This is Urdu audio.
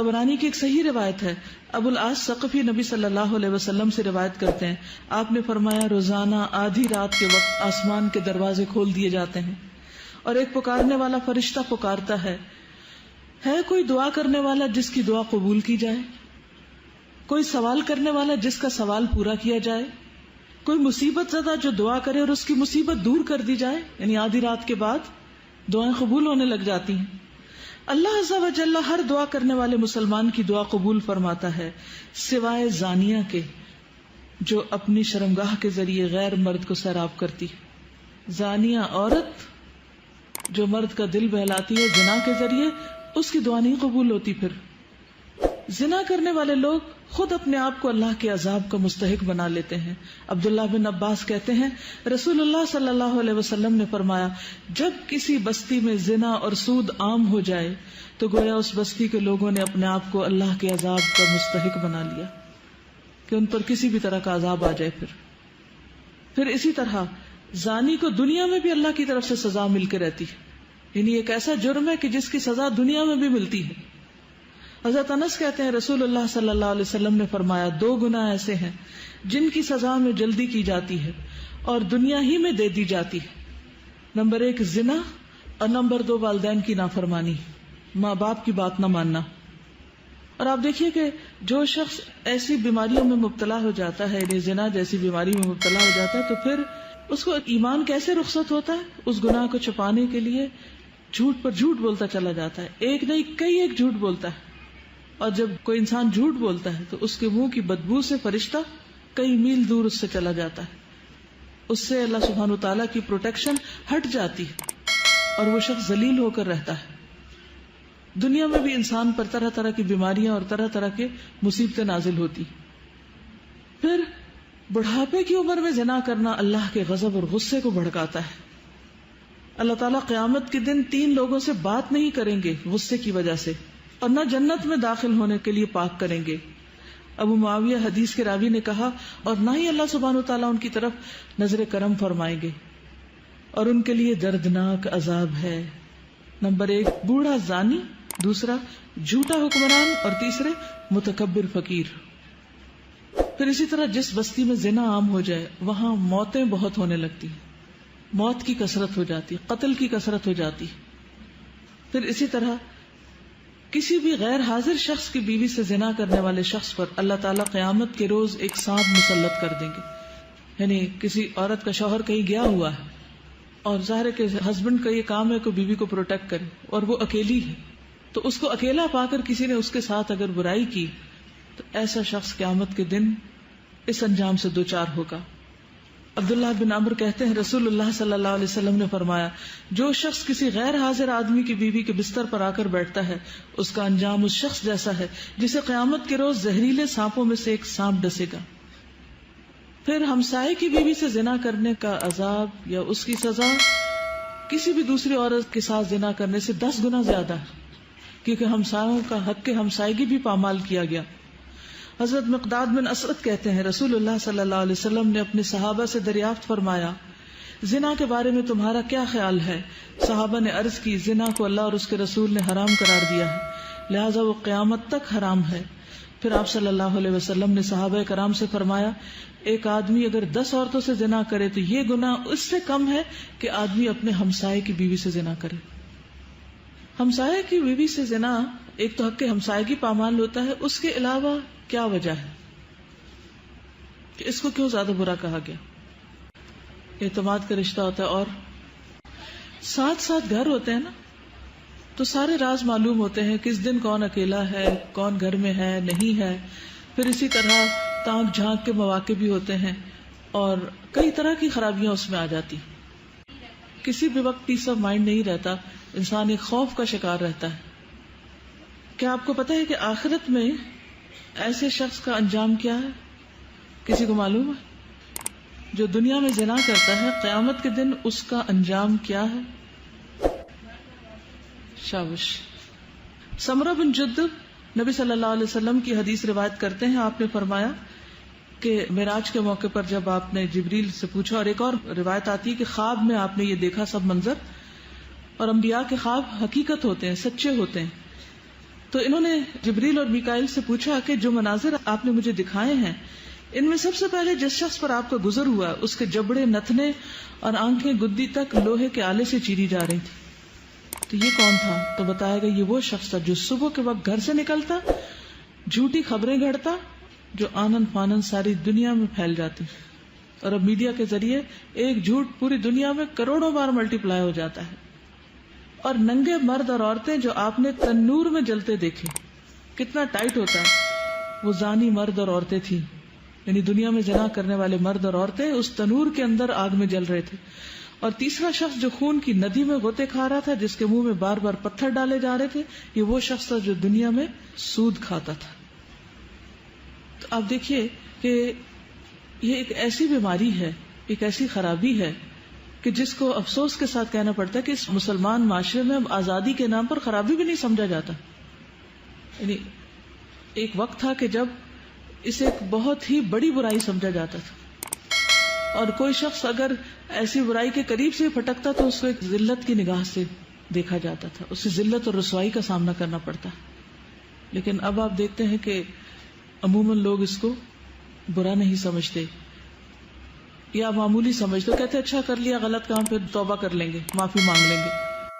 طبرانی کی ایک صحیح روایت ہے، ابو العاص ثقفی نبی صلی اللہ علیہ وسلم سے روایت کرتے ہیں، آپ نے فرمایا روزانہ آدھی رات کے وقت آسمان کے دروازے کھول دیے جاتے ہیں اور ایک پکارنے والا فرشتہ پکارتا ہے کوئی دعا کرنے والا جس کی دعا قبول کی جائے، کوئی سوال کرنے والا جس کا سوال پورا کیا جائے، کوئی مصیبت زدہ جو دعا کرے اور اس کی مصیبت دور کر دی جائے. یعنی آدھی رات کے بعد دعائیں قبول ہونے لگ جاتی ہیں. اللہ عز و جل ہر دعا کرنے والے مسلمان کی دعا قبول فرماتا ہے سوائے زانیہ کے جو اپنی شرمگاہ کے ذریعے غیر مرد کو سیراب کرتی. زانیہ عورت جو مرد کا دل بہلاتی ہے زنا کے ذریعے، اس کی دعا نہیں قبول ہوتی. پھر زنا کرنے والے لوگ خود اپنے آپ کو اللہ کے عذاب کا مستحق بنا لیتے ہیں. عبداللہ بن عباس کہتے ہیں رسول اللہ صلی اللہ علیہ وسلم نے فرمایا جب کسی بستی میں زنا اور سود عام ہو جائے تو گویا اس بستی کے لوگوں نے اپنے آپ کو اللہ کے عذاب کا مستحق بنا لیا کہ ان پر کسی بھی طرح کا عذاب آ جائے. پھر اسی طرح زانی کو دنیا میں بھی اللہ کی طرف سے سزا مل کے رہتی ہے. یعنی ایک ایسا جرم ہے کہ جس کی سزا دنیا میں بھی ملتی ہے. حضرت انس کہتے ہیں رسول اللہ صلی اللہ علیہ وسلم نے فرمایا 2 گناہ ایسے ہیں جن کی سزا میں جلدی کی جاتی ہے اور دنیا ہی میں دے دی جاتی ہے. نمبر 1 زنا اور نمبر 2 والدین کی نافرمانی، ماں باپ کی بات نہ ماننا. اور آپ دیکھیے کہ جو شخص ایسی بیماریوں میں مبتلا ہو جاتا ہے، یعنی زنا جیسی بیماری میں مبتلا ہو جاتا ہے، تو پھر اس کو ایمان کیسے رخصت ہوتا ہے؟ اس گناہ کو چھپانے کے لیے جھوٹ پر جھوٹ بولتا چلا جاتا ہے. ایک نہیں کئی ایک جھوٹ بولتا ہے. اور جب کوئی انسان جھوٹ بولتا ہے تو اس کے منہ کی بدبو سے فرشتہ کئی میل دور اس سے چلا جاتا ہے. اس سے اللہ سبحانہ وتعالیٰ کی پروٹیکشن ہٹ جاتی ہے اور وہ شخص ذلیل ہو کر رہتا ہے. دنیا میں بھی انسان پر طرح طرح کی بیماریاں اور طرح طرح کے مصیبتیں نازل ہوتی. پھر بڑھاپے کی عمر میں زنا کرنا اللہ کے غضب اور غصے کو بھڑکاتا ہے. اللہ تعالیٰ قیامت کے دن 3 لوگوں سے بات نہیں کریں گے غصے کی وجہ سے، اور نہ جنت میں داخل ہونے کے لیے پاک کریں گے. ابو معاویہ حدیث کے راوی نے کہا اور نہ ہی اللہ سبحانہ وتعالیٰ ان کی طرف نظر کرم فرمائیں گے اور ان کے لیے دردناک عذاب ہے. نمبر 1 بوڑھا زانی، دوسرا جھوٹا حکمران اور تیسرے متکبر فقیر. پھر اسی طرح جس بستی میں زنا عام ہو جائے وہاں موتیں بہت ہونے لگتی، موت کی کثرت ہو جاتی، قتل کی کثرت ہو جاتی. پھر اسی طرح کسی بھی غیر حاضر شخص کی بیوی سے زنا کرنے والے شخص پر اللہ تعالیٰ قیامت کے روز ایک سانپ مسلط کر دیں گے. یعنی کسی عورت کا شوہر کہیں گیا ہوا ہے اور ظاہر ہے کہ ہسبینڈ کا یہ کام ہے کہ بیوی کو پروٹیکٹ کرے اور وہ اکیلی ہے، تو اس کو اکیلا پا کر کسی نے اس کے ساتھ اگر برائی کی تو ایسا شخص قیامت کے دن اس انجام سے دوچار ہوگا. عبداللہ بن عمرو کہتے ہیں رسول اللہ صلی اللہ علیہ وسلم نے فرمایا جو شخص کسی غیر حاضر آدمی کی بیوی کے بستر پر آ کر بیٹھتا ہے اس کا انجام اس شخص جیسا ہے جسے قیامت کے روز زہریلے سانپوں میں سے ایک سانپ ڈسے گا. پھر ہمسائے کی بیوی سے زنا کرنے کا عذاب یا اس کی سزا کسی بھی دوسری عورت کے ساتھ زنا کرنے سے 10 گنا زیادہ ہے، کیونکہ ہمسایوں کا حق ہمسائیگی بھی پامال کیا گیا. حضرت مقداد بن اسود کہتے ہیں رسول اللہ صلی اللہ علیہ وسلم نے اپنے صحابہ سے دریافت فرمایا زنا کے بارے میں تمہارا کیا خیال ہے؟ صحابہ نے عرض کی زنا کو اللہ اور اس کے رسول نے حرام قرار دیا ہے، لہذا وہ قیامت تک حرام ہے. پھر آپ صلی اللہ علیہ وسلم نے صحابہ کرام سے فرمایا ایک آدمی اگر 10 عورتوں سے زنا کرے تو یہ گناہ اس سے کم ہے کہ آدمی اپنے ہمسائے کی بیوی سے زنا کرے. ہمسائے کی بیوی سے زنا ایک تو حق ہمسائیگی پامال ہوتا ہے، اس کے علاوہ کیا وجہ ہے کہ اس کو کیوں زیادہ برا کہا گیا؟ اعتماد کا رشتہ ہوتا ہے اور ساتھ ساتھ گھر ہوتے ہیں نا، تو سارے راز معلوم ہوتے ہیں کس دن کون اکیلا ہے، کون گھر میں ہے نہیں ہے. پھر اسی طرح تانک جھانک کے مواقع بھی ہوتے ہیں اور کئی طرح کی خرابیاں اس میں آ جاتی. کسی بھی وقت پیس آف مائنڈ نہیں رہتا، انسان ایک خوف کا شکار رہتا ہے. کیا آپ کو پتا ہے کہ آخرت میں ایسے شخص کا انجام کیا ہے؟ کسی کو معلوم ہے؟ جو دنیا میں زنا کرتا ہے قیامت کے دن اس کا انجام کیا ہے؟ شابش. سمرہ بن جندب نبی صلی اللہ علیہ وسلم کی حدیث روایت کرتے ہیں، آپ نے فرمایا کہ معراج کے موقع پر جب آپ نے جبریل سے پوچھا، اور ایک اور روایت آتی ہے کہ خواب میں آپ نے یہ دیکھا سب منظر، اور انبیاء کے خواب حقیقت ہوتے ہیں، سچے ہوتے ہیں. تو انہوں نے جبریل اور میکائیل سے پوچھا کہ جو مناظر آپ نے مجھے دکھائے ہیں ان میں سب سے پہلے جس شخص پر آپ کا گزر ہوا اس کے جبڑے، نتنے اور آنکھیں گدی تک لوہے کے آلے سے چیری جا رہی تھی، تو یہ کون تھا؟ تو بتایا گیا یہ وہ شخص تھا جو صبح کے وقت گھر سے نکلتا، جھوٹی خبریں گھڑتا جو آنن فانن ساری دنیا میں پھیل جاتی، اور اب میڈیا کے ذریعے ایک جھوٹ پوری دنیا میں کروڑوں بار ملٹی پلائی ہو جاتا ہے، اور ننگے مرد اور عورتیں جو آپ نے تنور میں جلتے دیکھے، کتنا ٹائٹ ہوتا ہے، وہ زانی مرد اور عورتیں تھیں، یعنی دنیا میں زنا کرنے والے مرد اور عورتیں اس تنور کے اندر آگ میں جل رہے تھے۔ اور تیسرا شخص جو خون کی ندی میں غوطے کھا رہا تھا، جس کے منہ میں بار بار پتھر ڈالے جا رہے تھے، یہ وہ شخص تھا جو دنیا میں سود کھاتا تھا۔ تو آپ دیکھیے کہ یہ ایک ایسی بیماری ہے، ایک ایسی خرابی ہے کہ جس کو افسوس کے ساتھ کہنا پڑتا ہے کہ اس مسلمان معاشرے میں اب آزادی کے نام پر خرابی بھی نہیں سمجھا جاتا۔ یعنی ایک وقت تھا کہ جب اسے ایک بہت ہی بڑی برائی سمجھا جاتا تھا، اور کوئی شخص اگر ایسی برائی کے قریب سے پھٹکتا تو اس کو ایک ذلت کی نگاہ سے دیکھا جاتا تھا، اسے ذلت اور رسوائی کا سامنا کرنا پڑتا۔ لیکن اب آپ دیکھتے ہیں کہ عموماً لوگ اس کو برا نہیں سمجھتے یا معمولی سمجھتے، کہتے اچھا کر لیا غلط کام، پھر توبہ کر لیں گے، معافی مانگ لیں گے۔